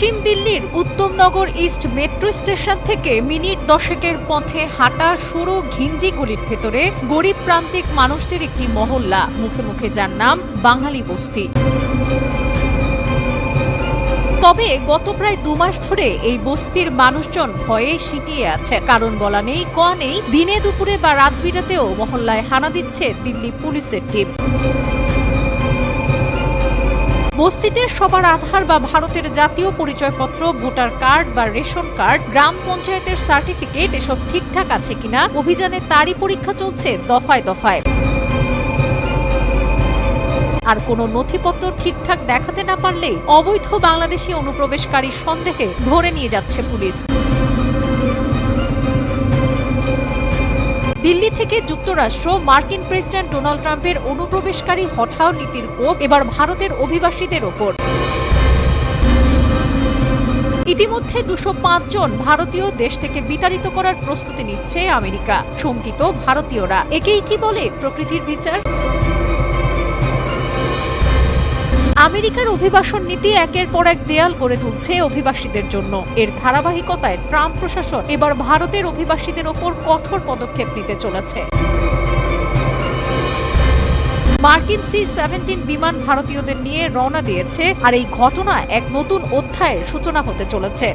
পশ্চিম দিল্লির উত্তমনগর east metro station থেকে minute 10-এর পথে হাঁটা সরু ঘিঞ্জি গলির ভেতরে গরিব প্রান্তিক মানুষদের একটি মহল্লা, মুখে মুখে যার নাম বাঙালি বস্তি। তবে গত প্রায় 2 মাস ধরে এই বস্তির মানুষজন ভয়ে সিঁটিয়ে আছে। কারণ বলা নেই, কোয়া নেই, দিনে দুপুরে বা রাত বিরাতেও মহল্লায় হানা দিচ্ছে দিল্লি পুলিশের টিম। বস্তিতে সবার আধার বা ভারতের জাতীয় পরিচয়পত্র, ভোটার কার্ড বা রেশন কার্ড, গ্রাম পঞ্চায়েতের সার্টিফিকেট এসব ঠিকঠাক আছে কিনা অভিযানে তারই পরীক্ষা চলছে দফায় দফায়। আর কোনো নথিপত্র ঠিকঠাক দেখাতে না পারলে অবৈধ বাংলাদেশি অনুপ্রবেশকারী সন্দেহে ধরে নিয়ে যাচ্ছে পুলিশ। দিল্লি থেকে যুক্তরাষ্ট্র, মার্কিন প্রেসিডেন্ট ডোনাল্ড ট্রাম্পের অনুপ্রবেশকারী হঠাও নীতির কোপ এবার ভারতের অভিবাসীদের ওপর। ইতিমধ্যে 205 জন ভারতীয় দেশ থেকে বিতাড়িত করার প্রস্তুতি নিচ্ছে আমেরিকা। শঙ্কিত ভারতীয়রা, একেই কি বলে প্রকৃতির বিচার? আমেরিকার অভিবাসন নীতি একের পর এক দেয়াল গড়ে তুলছে অভিবাসীদের জন্য। এর ধারাবাহিকতায় ট্রাম্প প্রশাসন এবার ভারতের অভিবাসীদের ওপর কঠোর পদক্ষেপ নিতে চলেছে। মার্কিন C-17 বিমান ভারতীয়দের নিয়ে রওনা দিয়েছে, আর এই ঘটনা এক নতুন অধ্যায়ের সূচনা হতে চলেছে।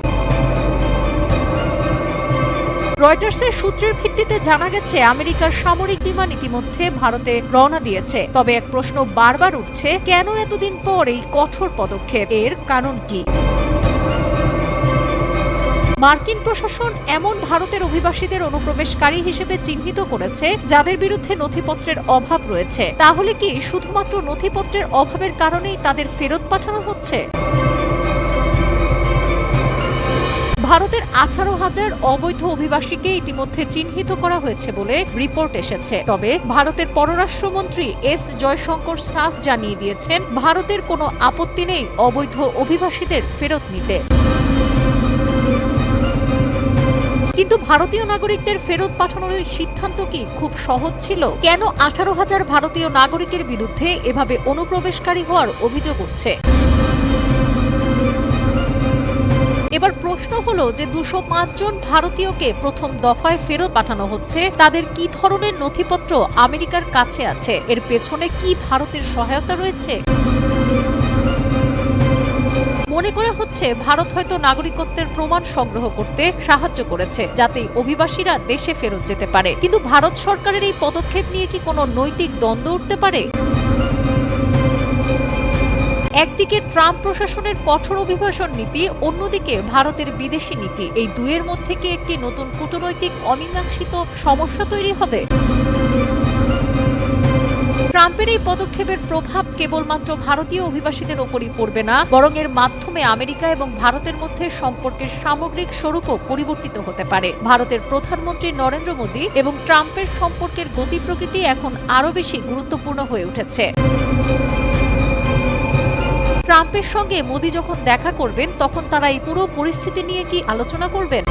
রয়টার্সের সূত্রের ভিত্তিতে জানা গেছে, আমেরিকার সামরিক বিমান ইতিমধ্যে ভারতে রওনা দিয়েছে। তবে এক প্রশ্ন বারবার উঠছে, কেন এতদিন পর এই কঠোর পদক্ষেপ? এর কারণ কি? মার্কিন প্রশাসন এমন ভারতের অভিবাসীদের অনুপ্রবেশকারী হিসেবে চিহ্নিত করেছে যাদের বিরুদ্ধে নথিপত্রের অভাব রয়েছে। তাহলে কি শুধুমাত্র নথিপত্রের অভাবের কারণেই তাদের ফেরত পাঠানো হচ্ছে? ভারতের 18,000 অবৈধ অভিবাসীকে ইতিমধ্যে চিহ্নিত করা হয়েছে বলে রিপোর্ট এসেছে। তবে ভারতের পররাষ্ট্রমন্ত্রী এস জয়শঙ্কর সাফ জানিয়ে দিয়েছেন, ভারতের কোনো আপত্তি নেই অবৈধ অভিবাসীদের ফেরত নিতে। কিন্তু ভারতীয় নাগরিকদের ফেরত পাঠানোর সিদ্ধান্ত কি খুব সহজ ছিল? কেন 18,000 ভারতীয় নাগরিকের বিরুদ্ধে এভাবে অনুপ্রবেশকারী হওয়ার অভিযোগ উঠছে? এবার প্রশ্ন হলো যে 205 জন ভারতীয়কে প্রথম দফায় ফেরত পাঠানো হচ্ছে, তাদের কি ধরনের নথিপত্র আমেরিকার কাছে আছে? এর পেছনে কি ভারতের সহায়তা রয়েছে? মনে করা হচ্ছে, ভারত হয়তো নাগরিকত্বের প্রমাণ সংগ্রহ করতে সাহায্য করেছে, যাতে অভিবাসীরা দেশে ফেরত যেতে পারে। কিন্তু ভারত সরকারের এই পদক্ষেপ নিয়ে কি কোনো নৈতিক দ্বন্দ্ব উঠতে পারে? একদিকে ট্রাম্প প্রশাসনের কঠোর অভিবাসন নীতি, অন্যদিকে ভারতের বিদেশি নীতি, এই দুয়ের মধ্যে কি একটি নতুন কূটনৈতিক অমীমাংসিত সমস্যা তৈরি হবে? ট্রাম্পের এই পদক্ষেপের প্রভাব কেবলমাত্র ভারতীয় অভিবাসীদের ওপরই পড়বে না, বরং এর মাধ্যমে আমেরিকা এবং ভারতের মধ্যে সম্পর্কের সামগ্রিক স্বরূপও পরিবর্তিত হতে পারে। ভারতের প্রধানমন্ত্রী নরেন্দ্র মোদী এবং ট্রাম্পের সম্পর্কের গতি প্রকৃতি এখন আরও বেশি গুরুত্বপূর্ণ হয়ে উঠেছে। ট্রাম্পের সঙ্গে মোদী যখন দেখা করবেন, তখন তারা এই পুরো পরিস্থিতি নিয়ে কি আলোচনা করবেন?